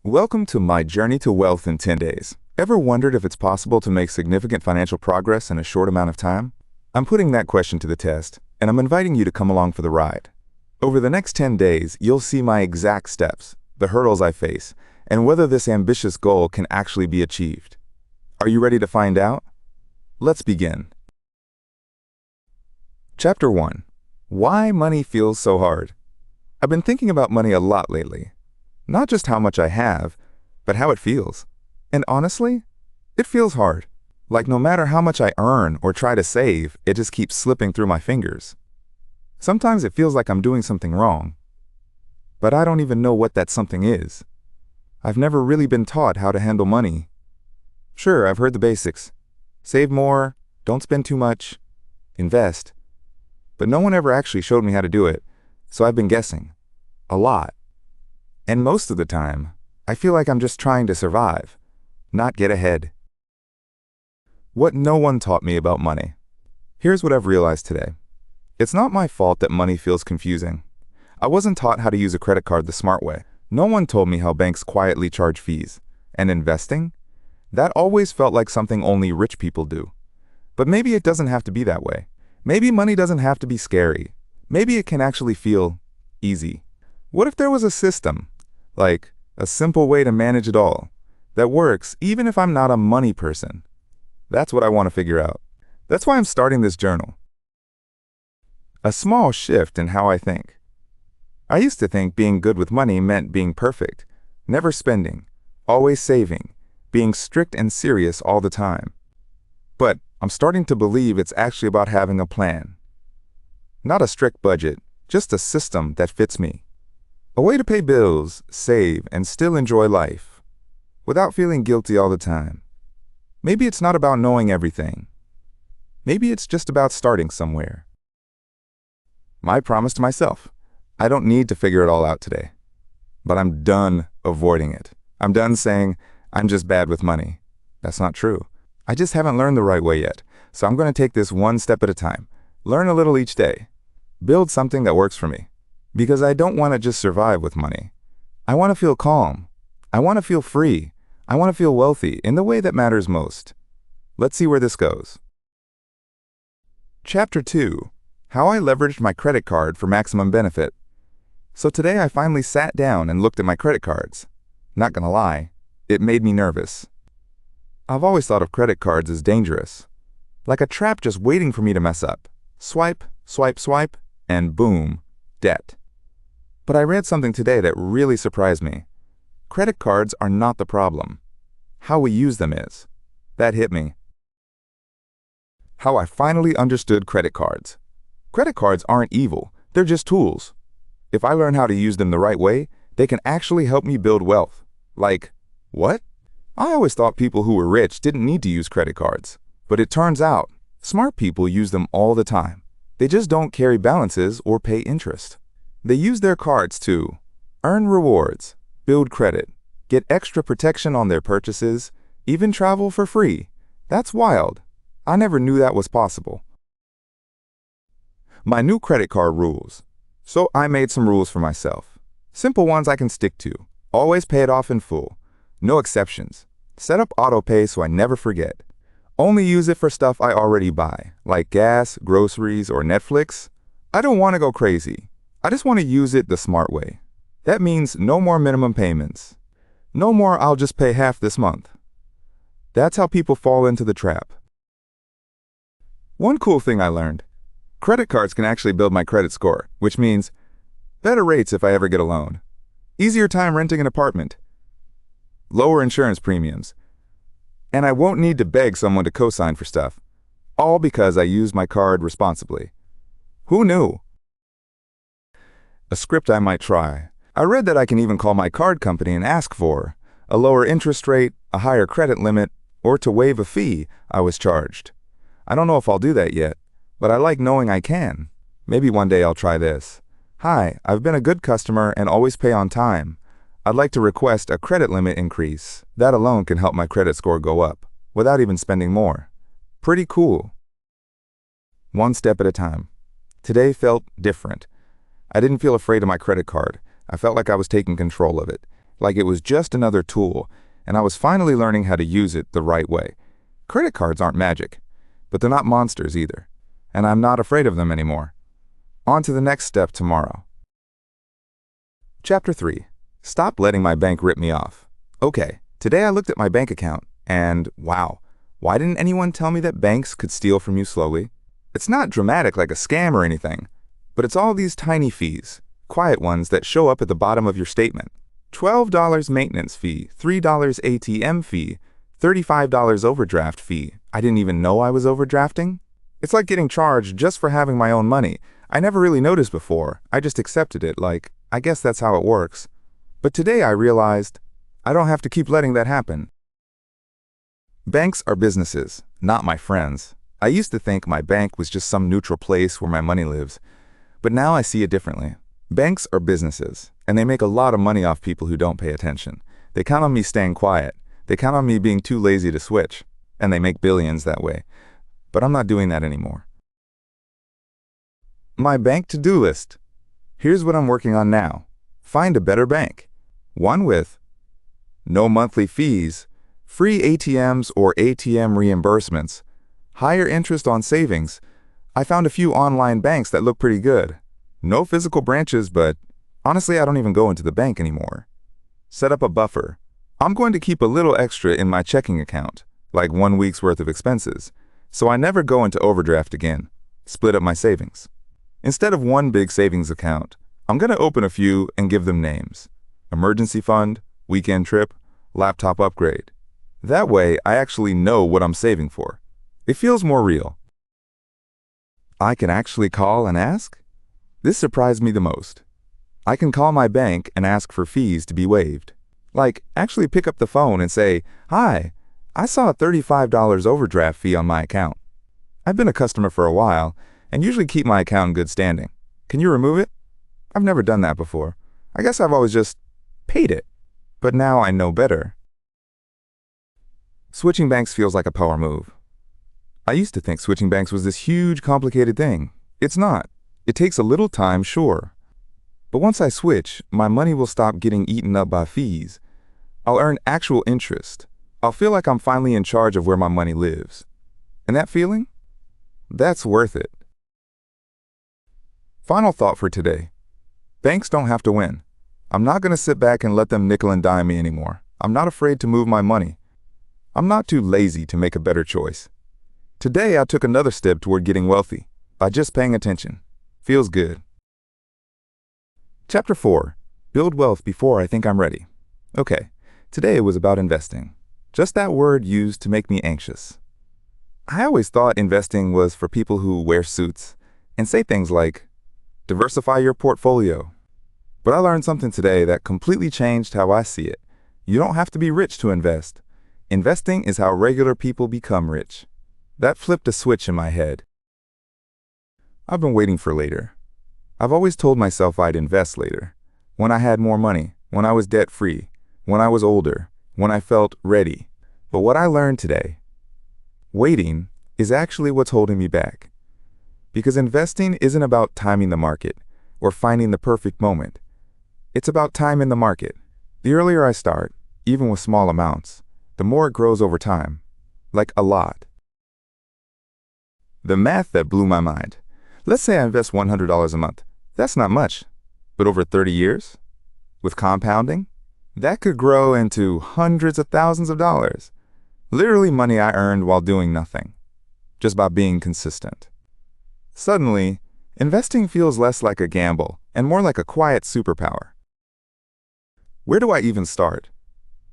Welcome to my journey to wealth in 10 days. Ever wondered if it's possible to make significant financial progress in a short amount of time? I'm putting that question to the test, and I'm inviting you to come along for the ride. Over the next 10 days, you'll see my exact steps, the hurdles I face, and whether this ambitious goal can actually be achieved. Are you ready to find out? Let's begin. Chapter 1. Why money feels so hard. I've been thinking about money a lot lately. Not just how much I have, but how it feels. And honestly, it feels hard. Like no matter how much I earn or try to save, it just keeps slipping through my fingers. Sometimes it feels like I'm doing something wrong, but I don't even know what that something is. I've never really been taught how to handle money. Sure, I've heard the basics. Save more, don't spend too much, invest. But no one ever actually showed me how to do it, so I've been guessing. A lot. And most of the time, I feel like I'm just trying to survive, not get ahead. What no one taught me about money. Here's what I've realized today. It's not my fault that money feels confusing. I wasn't taught how to use a credit card the smart way. No one told me how banks quietly charge fees. And investing? That always felt like something only rich people do. But maybe it doesn't have to be that way. Maybe money doesn't have to be scary. Maybe it can actually feel easy. What if there was a system? Like a simple way to manage it all, that works even if I'm not a money person. That's what I want to figure out. That's why I'm starting this journal. A small shift in how I think. I used to think being good with money meant being perfect, never spending, always saving, being strict and serious all the time. But I'm starting to believe it's actually about having a plan. Not a strict budget, just a system that fits me. A way to pay bills, save, and still enjoy life, without feeling guilty all the time. Maybe it's not about knowing everything. Maybe it's just about starting somewhere. My promise to myself, I don't need to figure it all out today. But I'm done avoiding it. I'm done saying, I'm just bad with money. That's not true. I just haven't learned the right way yet. So I'm going to take this one step at a time. Learn a little each day. Build something that works for me. Because I don't want to just survive with money. I want to feel calm. I want to feel free. I want to feel wealthy in the way that matters most. Let's see where this goes. Chapter 2. How I leveraged my credit card for maximum benefit. So today I finally sat down and looked at my credit cards. Not gonna lie, it made me nervous. I've always thought of credit cards as dangerous. Like a trap just waiting for me to mess up. Swipe, swipe, swipe, and boom, debt. But I read something today that really surprised me. Credit cards are not the problem. How we use them is. That hit me. How I finally understood credit cards. Credit cards aren't evil, they're just tools. If I learn how to use them the right way, they can actually help me build wealth. Like, what? I always thought people who were rich didn't need to use credit cards. But it turns out, smart people use them all the time. They just don't carry balances or pay interest. They use their cards to earn rewards, build credit, get extra protection on their purchases, even travel for free. That's wild. I never knew that was possible. My new credit card rules. So I made some rules for myself. Simple ones I can stick to. Always pay it off in full. No exceptions. Set up autopay so I never forget. Only use it for stuff I already buy, like gas, groceries, or Netflix. I don't want to go crazy. I just want to use it the smart way. That means no more minimum payments. No more I'll just pay half this month. That's how people fall into the trap. One cool thing I learned. Credit cards can actually build my credit score, which means better rates if I ever get a loan. Easier time renting an apartment. Lower insurance premiums. And I won't need to beg someone to co-sign for stuff. All because I use my card responsibly. Who knew? A script I might try. I read that I can even call my card company and ask for a lower interest rate, a higher credit limit, or to waive a fee I was charged. I don't know if I'll do that yet, but I like knowing I can. Maybe one day I'll try this. Hi, I've been a good customer and always pay on time. I'd like to request a credit limit increase. That alone can help my credit score go up, without even spending more. Pretty cool. One step at a time. Today felt different. I didn't feel afraid of my credit card. I felt like I was taking control of it. like it was just another tool, and I was finally learning how to use it the right way. Credit cards aren't magic, but they're not monsters either, and I'm not afraid of them anymore. On to the next step tomorrow. Chapter 3. Stop letting my bank rip me off. Okay, today I looked at my bank account, and wow, why didn't anyone tell me that banks could steal from you slowly? It's not dramatic like a scam or anything, but it's all these tiny fees, quiet ones that show up at the bottom of your statement. $12 maintenance fee, $3 ATM fee, $35 overdraft fee. I didn't even know I was overdrafting. It's like getting charged just for having my own money. I never really noticed before. I just accepted it, like, I guess that's how it works. But today I realized I don't have to keep letting that happen. Banks are businesses, not my friends. I used to think my bank was just some neutral place where my money lives, but now I see it differently. Banks are businesses, and they make a lot of money off people who don't pay attention. They count on me staying quiet. They count on me being too lazy to switch, and they make billions that way. But I'm not doing that anymore. My bank to-do list. Here's what I'm working on now. Find a better bank. One with no monthly fees, free ATMs or ATM reimbursements, higher interest on savings. I found a few online banks that look pretty good. No physical branches, but honestly, I don't even go into the bank anymore. Set up a buffer. I'm going to keep a little extra in my checking account, like 1 week's worth of expenses, so I never go into overdraft again. Split up my savings. Instead of one big savings account, I'm going to open a few and give them names. Emergency fund, weekend trip, laptop upgrade. That way, I actually know what I'm saving for. It feels more real. I can actually call and ask? This surprised me the most. I can call my bank and ask for fees to be waived. Like, actually pick up the phone and say, "Hi, I saw a $35 overdraft fee on my account. I've been a customer for a while and usually keep my account in good standing. Can you remove it?" I've never done that before. I guess I've always just paid it. But now I know better. Switching banks feels like a power move. I used to think switching banks was this huge, complicated thing. It's not. It takes a little time, sure. But once I switch, my money will stop getting eaten up by fees. I'll earn actual interest. I'll feel like I'm finally in charge of where my money lives. And that feeling? That's worth it. Final thought for today. Banks don't have to win. I'm not going to sit back and let them nickel and dime me anymore. I'm not afraid to move my money. I'm not too lazy to make a better choice. Today I took another step toward getting wealthy by just paying attention. Feels good. Chapter 4. Build wealth before I think I'm ready. Okay, today it was about investing. Just that word used to make me anxious. I always thought investing was for people who wear suits and say things like, diversify your portfolio. But I learned something today that completely changed how I see it. You don't have to be rich to invest. Investing is how regular people become rich. That flipped a switch in my head. I've been waiting for later. I've always told myself I'd invest later. When I had more money, when I was debt-free, when I was older, when I felt ready. But what I learned today, waiting is actually what's holding me back. Because investing isn't about timing the market or finding the perfect moment. It's about time in the market. The earlier I start, even with small amounts, the more it grows over time. Like a lot. The math that blew my mind. Let's say I invest $100 a month. That's not much. But over 30 years, with compounding, that could grow into hundreds of thousands of dollars. Literally money I earned while doing nothing, just by being consistent. Suddenly, investing feels less like a gamble and more like a quiet superpower. Where do I even start?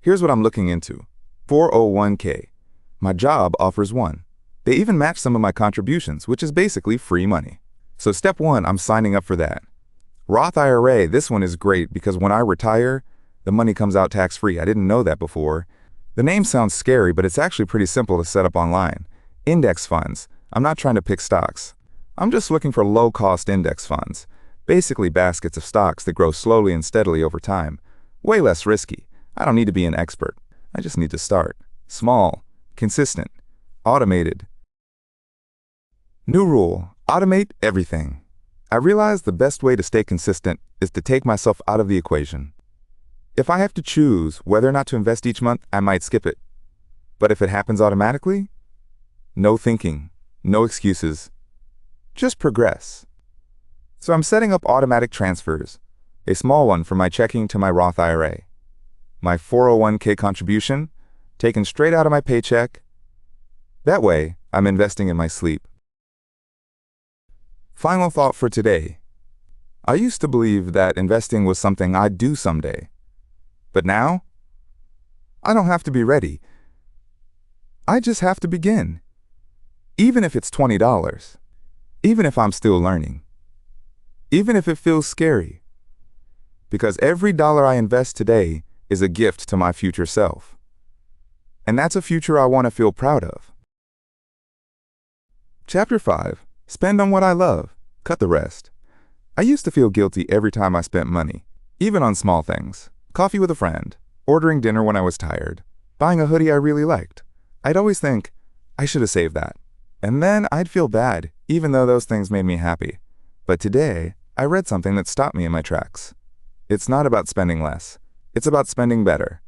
Here's what I'm looking into. 401k. My job offers one. They even match some of my contributions, which is basically free money. So step 1, I'm signing up for that. Roth IRA, this one is great because when I retire, the money comes out tax-free. I didn't know that before. The name sounds scary, but it's actually pretty simple to set up online. Index funds. I'm not trying to pick stocks. I'm just looking for low-cost index funds. Basically baskets of stocks that grow slowly and steadily over time. Way less risky. I don't need to be an expert. I just need to start. Small, consistent, automated. New rule. Automate everything. I realized the best way to stay consistent is to take myself out of the equation. If I have to choose whether or not to invest each month, I might skip it. But if it happens automatically, no thinking, no excuses. Just progress. So I'm setting up automatic transfers, a small one from my checking to my Roth IRA. My 401k contribution, taken straight out of my paycheck. That way, I'm investing in my sleep. Final thought for today. I used to believe that investing was something I'd do someday. But now, I don't have to be ready. I just have to begin. Even if it's $20. Even if I'm still learning. Even if it feels scary. Because every dollar I invest today is a gift to my future self. And that's a future I want to feel proud of. Chapter 5. Spend on what I love. Cut the rest. I used to feel guilty every time I spent money, even on small things. Coffee with a friend, ordering dinner when I was tired, buying a hoodie I really liked. I'd always think, I should have saved that. And then I'd feel bad, even though those things made me happy. But today, I read something that stopped me in my tracks. It's not about spending less. It's about spending better.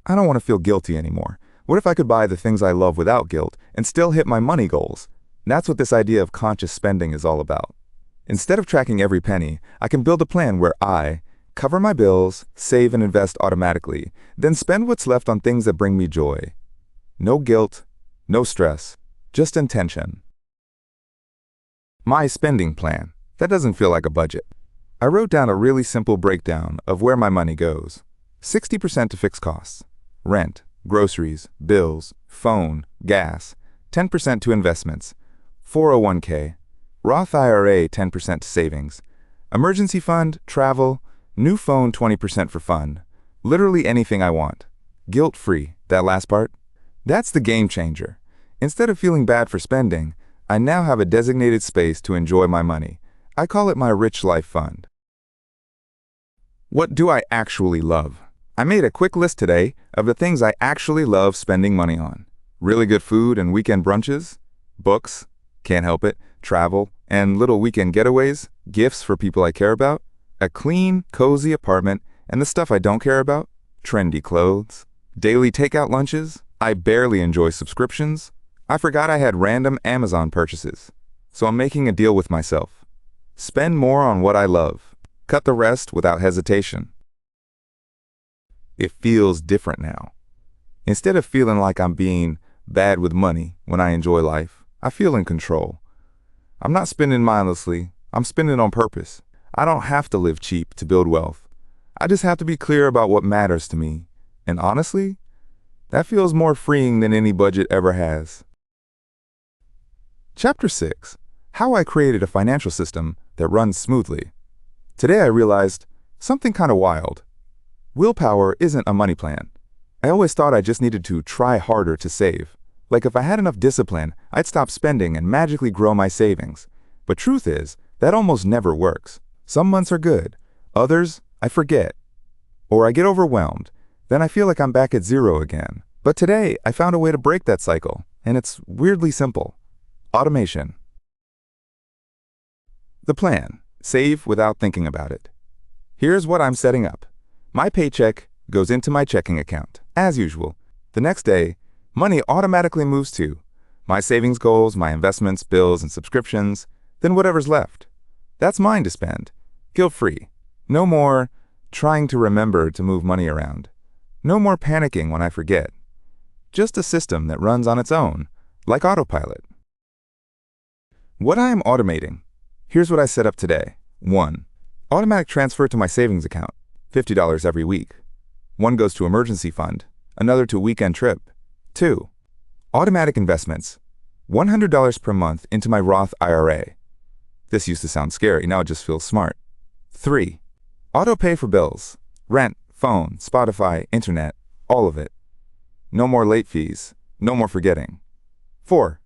I don't want to feel guilty anymore. What if I could buy the things I love without guilt and still hit my money goals? That's what this idea of conscious spending is all about. Instead of tracking every penny, I can build a plan where I cover my bills, save and invest automatically, then spend what's left on things that bring me joy. No guilt, no stress, just intention. My spending plan. That doesn't feel like a budget. I wrote down a really simple breakdown of where my money goes. 60% to fixed costs, rent, groceries, bills, phone, gas, 10% to investments, 401k, Roth IRA 10% to savings, emergency fund, travel, new phone 20% for fun, literally anything I want. Guilt-free, that last part. That's the game changer. Instead of feeling bad for spending, I now have a designated space to enjoy my money. I call it my Rich Life Fund. What do I actually love? I made a quick list today of the things I actually love spending money on. Really good food and weekend brunches, books, can't help it, travel, and little weekend getaways, gifts for people I care about, a clean, cozy apartment, and the stuff I don't care about, trendy clothes, daily takeout lunches. I barely enjoy subscriptions. I forgot I had random Amazon purchases. So I'm making a deal with myself. Spend more on what I love. Cut the rest without hesitation. It feels different now. Instead of feeling like I'm being bad with money when I enjoy life, I feel in control. I'm not spending mindlessly, I'm spending on purpose. I don't have to live cheap to build wealth. I just have to be clear about what matters to me. And honestly, that feels more freeing than any budget ever has. Chapter 6. How I created a financial system that runs smoothly. Today I realized something kind of wild. Willpower isn't a money plan. I always thought I just needed to try harder to save. Like if I had enough discipline, I'd stop spending and magically grow my savings. But truth is, that almost never works. Some months are good. Others, I forget. Or I get overwhelmed. Then I feel like I'm back at zero again. But today, I found a way to break that cycle. And it's weirdly simple. Automation. The plan. Save without thinking about it. Here's what I'm setting up. My paycheck goes into my checking account, as usual. The next day, money automatically moves to my savings goals, my investments, bills, and subscriptions, then whatever's left. That's mine to spend. Guilt-free. No more trying to remember to move money around. No more panicking when I forget. Just a system that runs on its own, like Autopilot. What I am automating. Here's what I set up today. 1. Automatic transfer to my savings account, $50 every week. One goes to emergency fund, another to weekend trip. 2. Automatic investments, $100 per month into my Roth IRA. This used to sound scary, now it just feels smart. 3. Auto pay for bills, rent, phone, Spotify, internet, all of it. No more late fees, no more forgetting. 4.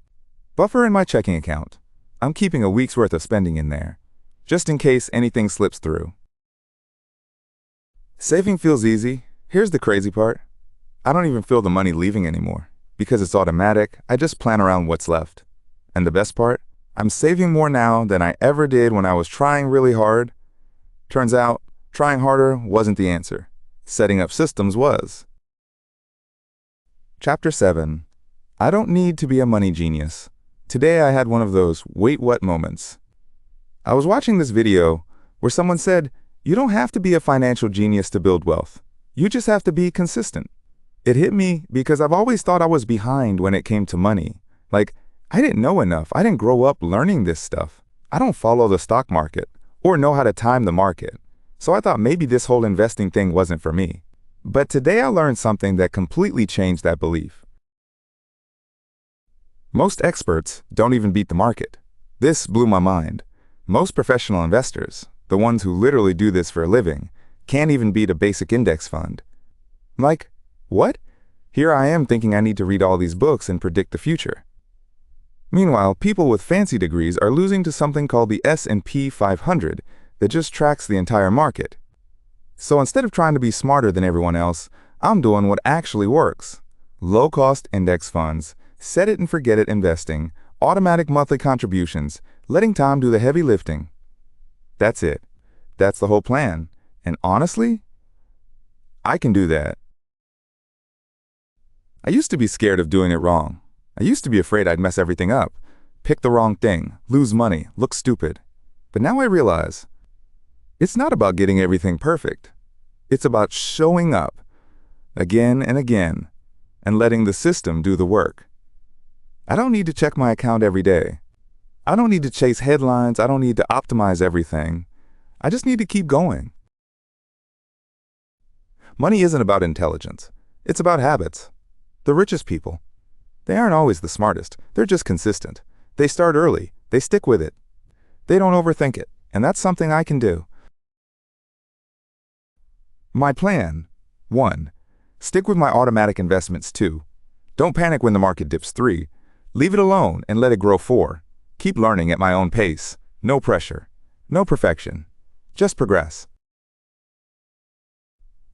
Buffer in my checking account. I'm keeping a week's worth of spending in there, just in case anything slips through. Saving feels easy. Here's the crazy part. I don't even feel the money leaving anymore. Because it's automatic, I just plan around what's left. And the best part? I'm saving more now than I ever did when I was trying really hard. Turns out, Trying harder wasn't the answer. Setting up systems was. Chapter 7. I don't need to be a money genius. Today I had one of those wait what moments. I was watching this video where someone said, you don't have to be a financial genius to build wealth. You just have to be consistent. It hit me because I've always thought I was behind when it came to money. Like, I didn't know enough. I didn't grow up learning this stuff. I don't follow the stock market or know how to time the market. So I thought maybe this whole investing thing wasn't for me. But today I learned something that completely changed that belief. Most experts don't even beat the market. This blew my mind. Most professional investors, the ones who literally do this for a living, can't even beat a basic index fund. Like, what? Here I am thinking I need to read all these books and predict the future. Meanwhile, people with fancy degrees are losing to something called the S&P 500 that just tracks the entire market. So instead of trying to be smarter than everyone else, I'm doing what actually works. Low-cost index funds, set it and forget it investing, automatic monthly contributions, letting time do the heavy lifting. That's it. That's the whole plan. And honestly, I can do that. I used to be scared of doing it wrong. I used to be afraid I'd mess everything up, pick the wrong thing, lose money, look stupid. But now I realize it's not about getting everything perfect. It's about showing up again and again and letting the system do the work. I don't need to check my account every day. I don't need to chase headlines. I don't need to optimize everything. I just need to keep going. Money isn't about intelligence. It's about habits. The richest people, they aren't always the smartest. They're just consistent. They start early. They stick with it. They don't overthink it. And that's something I can do. My plan: 1. Stick with my automatic investments. 2. Don't panic when the market dips. 3. Leave it alone and let it grow. 4. Keep learning at my own pace. No pressure. No perfection. Just progress.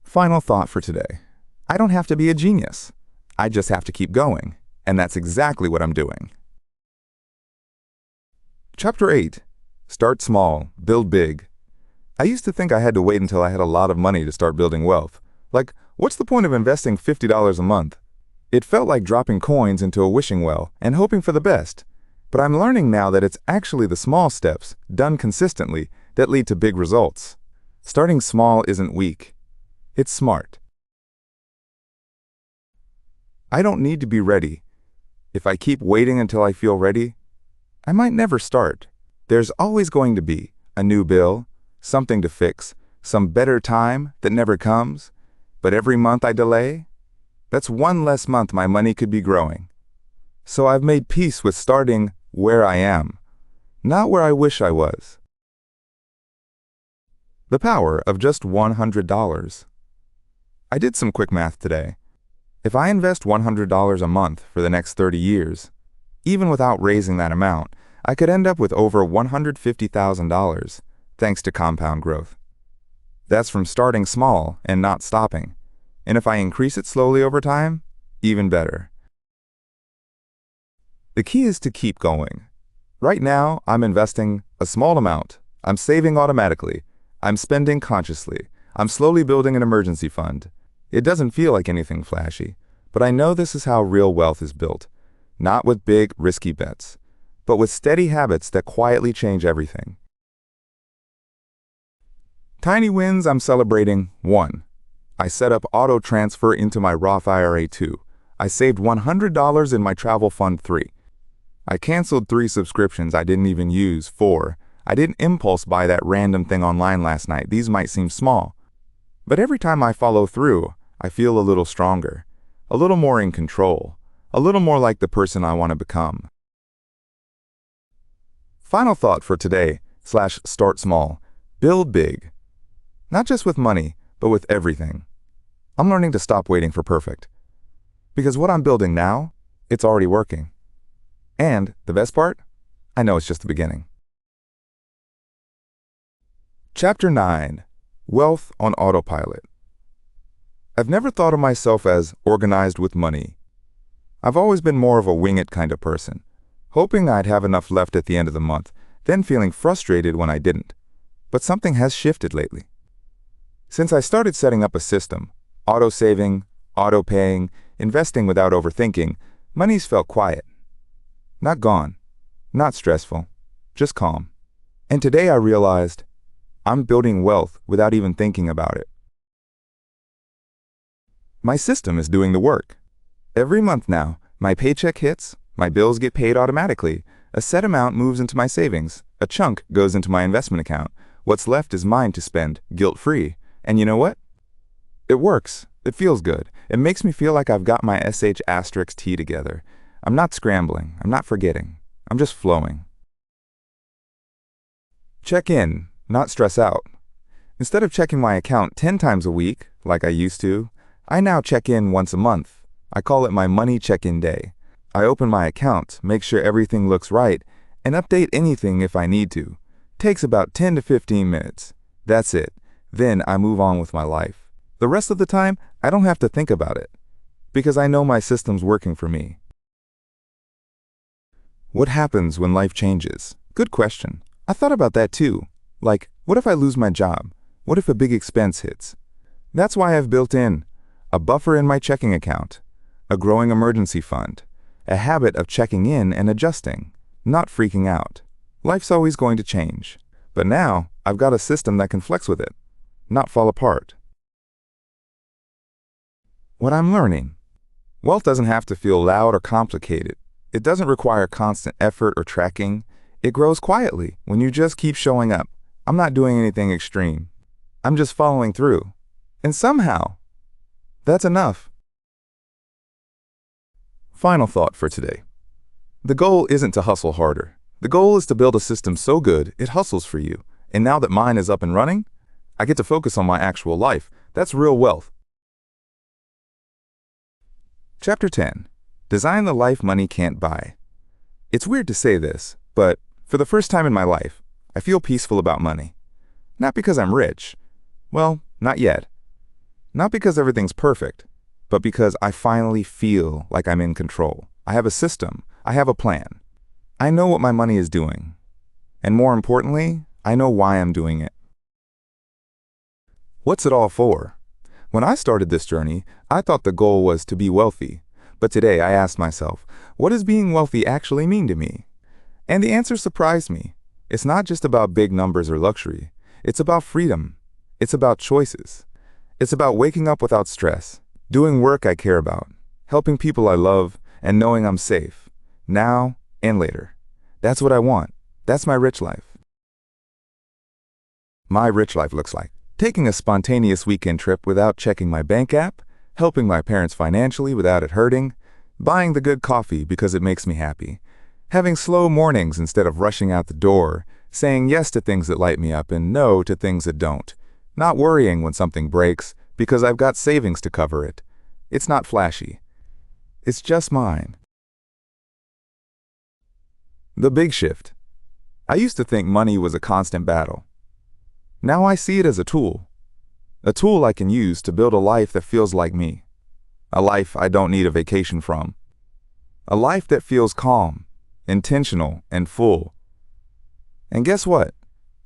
Final thought for today. I don't have to be a genius. I just have to keep going. And that's exactly what I'm doing. Chapter 8. Start small, build big. I used to think I had to wait until I had a lot of money to start building wealth. Like, what's the point of investing $50 a month? It felt like dropping coins into a wishing well and hoping for the best. But I'm learning now that it's actually the small steps, done consistently, that lead to big results. Starting small isn't weak. It's smart. I don't need to be ready. If I keep waiting until I feel ready, I might never start. There's always going to be a new bill, something to fix, some better time that never comes. But every month I delay, that's one less month my money could be growing. So I've made peace with starting where I am, not where I wish I was. The power of just $100. I did some quick math today. If I invest $100 a month for the next 30 years, even without raising that amount, I could end up with over $150,000 thanks to compound growth. That's from starting small and not stopping. And if I increase it slowly over time, even better. The key is to keep going. Right now, I'm investing a small amount. I'm saving automatically. I'm spending consciously. I'm slowly building an emergency fund. It doesn't feel like anything flashy, but I know this is how real wealth is built. Not with big, risky bets, but with steady habits that quietly change everything. Tiny wins I'm celebrating. 1. I set up auto transfer into my Roth IRA. 2. I saved $100 in my travel fund. 3. I canceled 3 subscriptions I didn't even use. 4. I didn't impulse buy that random thing online last night. These might seem small, but every time I follow through, I feel a little stronger, a little more in control, a little more like the person I want to become. Final thought for today / start small, build big. Not just with money, but with everything. I'm learning to stop waiting for perfect. Because what I'm building now, it's already working. And the best part, I know it's just the beginning. Chapter 9. Wealth on Autopilot. I've never thought of myself as organized with money. I've always been more of a wing it kind of person, hoping I'd have enough left at the end of the month, then feeling frustrated when I didn't. But something has shifted lately. Since I started setting up a system, auto-saving, auto-paying, investing without overthinking, money's felt quiet. Not gone, not stressful, just calm. And today I realized I'm building wealth without even thinking about it. My system is doing the work. Every month now, my paycheck hits, my bills get paid automatically, a set amount moves into my savings, a chunk goes into my investment account, what's left is mine to spend, guilt-free. And you know what? It works. It feels good. It makes me feel like I've got my SH*T together. I'm not scrambling. I'm not forgetting. I'm just flowing. Check in, not stress out. Instead of checking my account 10 times a week, like I used to, I now check in once a month. I call it my money check-in day. I open my account, make sure everything looks right, and update anything if I need to. Takes about 10 to 15 minutes. That's it. Then I move on with my life. The rest of the time, I don't have to think about it, because I know my system's working for me. What happens when life changes? Good question. I thought about that too. Like, what if I lose my job? What if a big expense hits? That's why I've built in a buffer in my checking account, a growing emergency fund, a habit of checking in and adjusting, not freaking out. Life's always going to change, but now I've got a system that can flex with it, not fall apart. What I'm learning. Wealth doesn't have to feel loud or complicated. It doesn't require constant effort or tracking. It grows quietly when you just keep showing up. I'm not doing anything extreme. I'm just following through. And somehow, that's enough. Final thought for today. The goal isn't to hustle harder. The goal is to build a system so good it hustles for you. And now that mine is up and running, I get to focus on my actual life. That's real wealth. Chapter 10. Design the life money can't buy. It's weird to say this, but for the first time in my life, I feel peaceful about money. Not because I'm rich. Well, not yet. Not because everything's perfect, but because I finally feel like I'm in control. I have a system. I have a plan. I know what my money is doing. And more importantly, I know why I'm doing it. What's it all for? When I started this journey, I thought the goal was to be wealthy. But today I asked myself, what does being wealthy actually mean to me? And the answer surprised me. It's not just about big numbers or luxury. It's about freedom. It's about choices. It's about waking up without stress, doing work I care about, helping people I love, and knowing I'm safe, now and later. That's what I want. That's my rich life. My rich life looks like taking a spontaneous weekend trip without checking my bank app, helping my parents financially without it hurting, buying the good coffee because it makes me happy, having slow mornings instead of rushing out the door, saying yes to things that light me up and no to things that don't, not worrying when something breaks because I've got savings to cover it. It's not flashy. It's just mine. The big shift. I used to think money was a constant battle. Now I see it as a tool I can use to build a life that feels like me, a life I don't need a vacation from, a life that feels calm, intentional, and full. And guess what?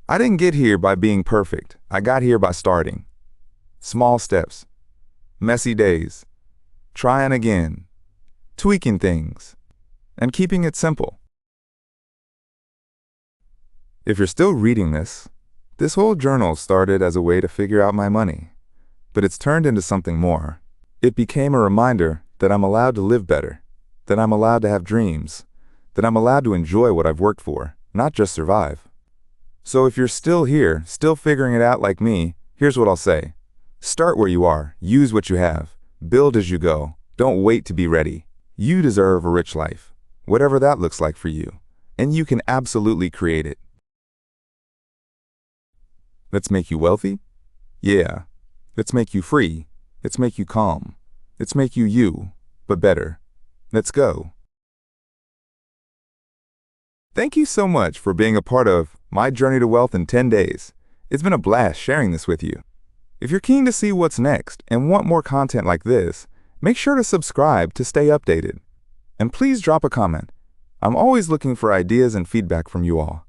I didn't get here by being perfect. I got here by starting. Small steps, messy days, trying again, tweaking things, and keeping it simple. If you're still reading this whole journal started as a way to figure out my money, but it's turned into something more. It became a reminder that I'm allowed to live better, that I'm allowed to have dreams, that I'm allowed to enjoy what I've worked for, not just survive. So if you're still here, still figuring it out like me, here's what I'll say. Start where you are, use what you have, build as you go, don't wait to be ready. You deserve a rich life, whatever that looks like for you, and you can absolutely create it. Let's make you wealthy? Yeah. Let's make you free. Let's make you calm. Let's make you you, but better. Let's go. Thank you so much for being a part of my journey to wealth in 10 days. It's been a blast sharing this with you. If you're keen to see what's next and want more content like this, make sure to subscribe to stay updated. And please drop a comment. I'm always looking for ideas and feedback from you all.